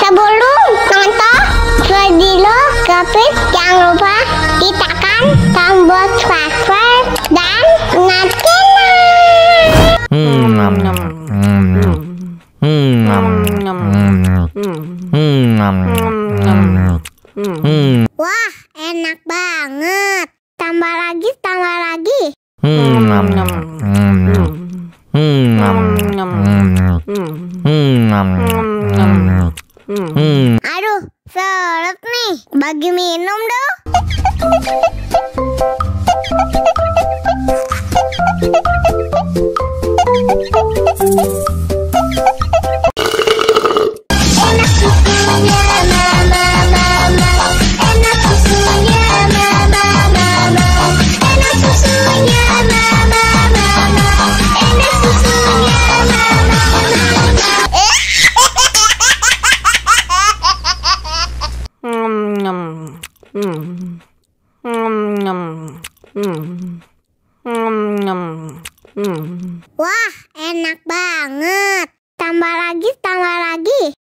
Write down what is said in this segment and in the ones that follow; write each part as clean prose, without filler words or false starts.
Sebelum nonton video Gapit, jangan lupa tekan tombol subscribe dan Wah, enak banget. Tambah lagi, tambah lagi. Aduh, seret nih. Bagi minum dong. Enak susunya mama, enak susunya mama, enak susunya mama, enak susunya mama. Wah, enak banget. Tambah lagi, tambah lagi.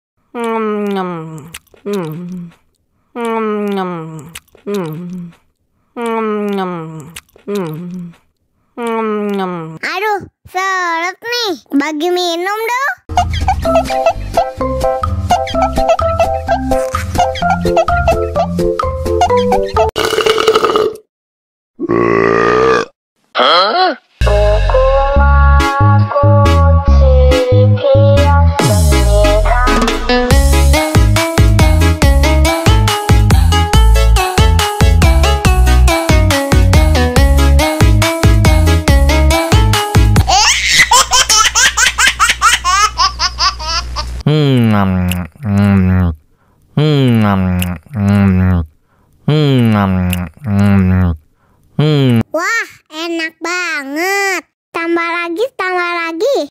Aduh, seret nih. Bagi minum dong. Wah, enak banget. Tambah lagi, tambah lagi.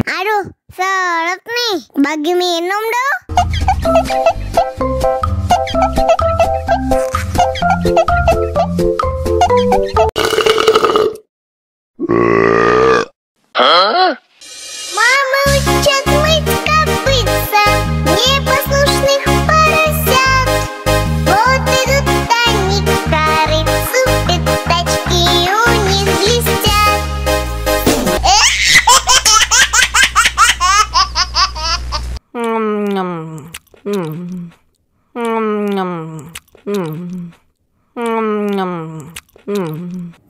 Aduh, seret nih. Bagi minum dong. Мама учат мыть копытца непослушных поросят. Вот идут они к корыцу, пятачки у них блестят.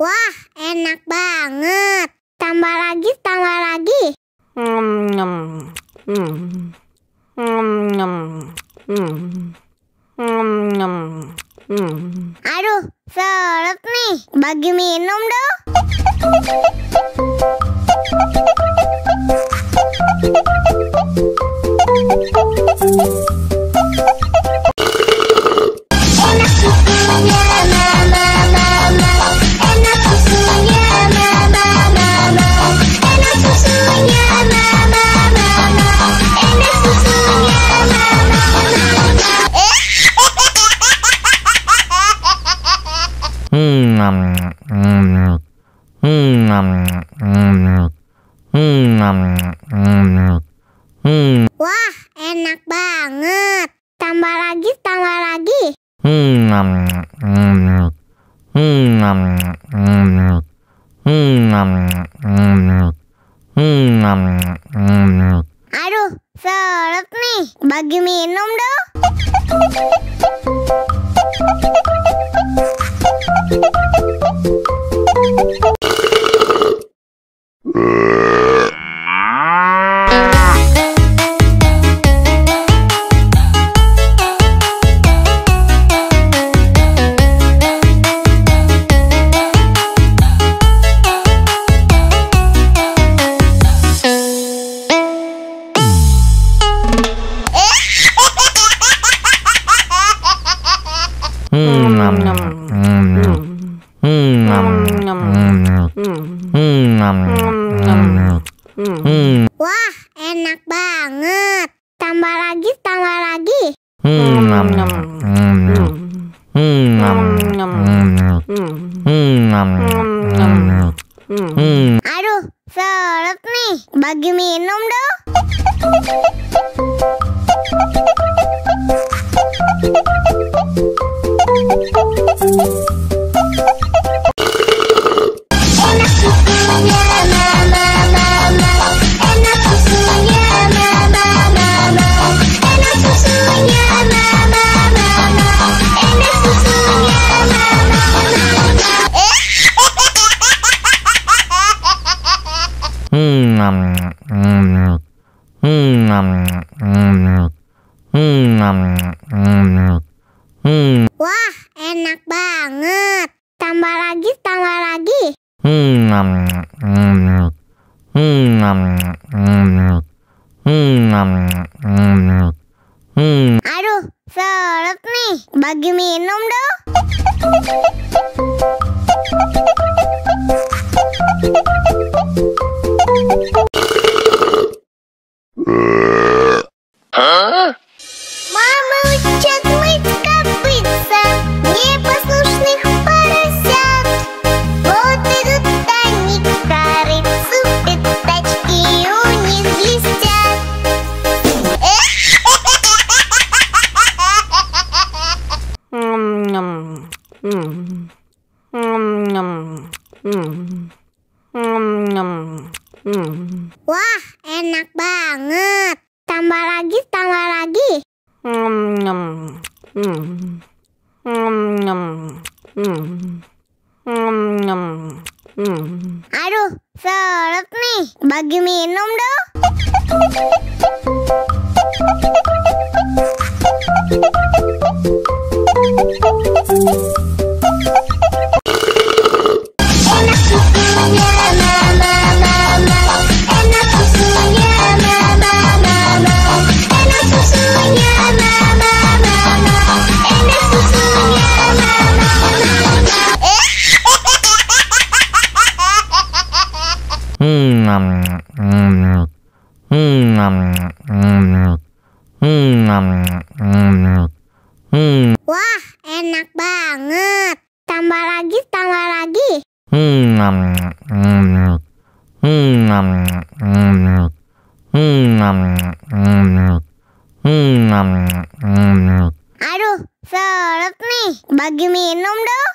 Wah, enak banget. Tambah lagi, tambah lagi. Aduh, seret nih. Bagi minum dong. Enak susunya mama, enak susunya mama, enak susunya mama, enak susunya mama. Wah, enak banget. Tambah lagi, tambah lagi. Aduh, seret nih. Bagi minum dong. Wah, enak banget. Tambah lagi, tambah lagi. Aduh, seret nih. Bagi minum dong. Enak susunya mama, mama. Enak susunya mama, mama. Enak susunya mama, mama. Enak susunya mama, Wah, enak banget. Tambah lagi, tambah lagi. Aduh, seret nih. Bagi minum dong. Мама учат мыть копытца непослушных поросят. Вот идут они к корыцу, пятачки у них блестят. Wah, enak banget. Tambah lagi, tambah lagi. Aduh, seret nih. Bagi minum dong. Enak susunya mama, mama. Enak susunya mama, mama. Enak susunya mama, mama. Enak susunya mama, Wah, enak banget. Tambah lagi, tambah lagi. Aduh, seret nih. Bagi minum dong.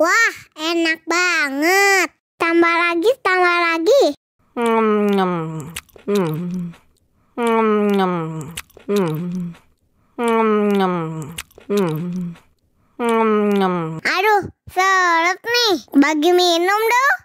Wah, enak banget. Tambah lagi, tambah lagi. Aduh, seret nih. Bagi minum dong.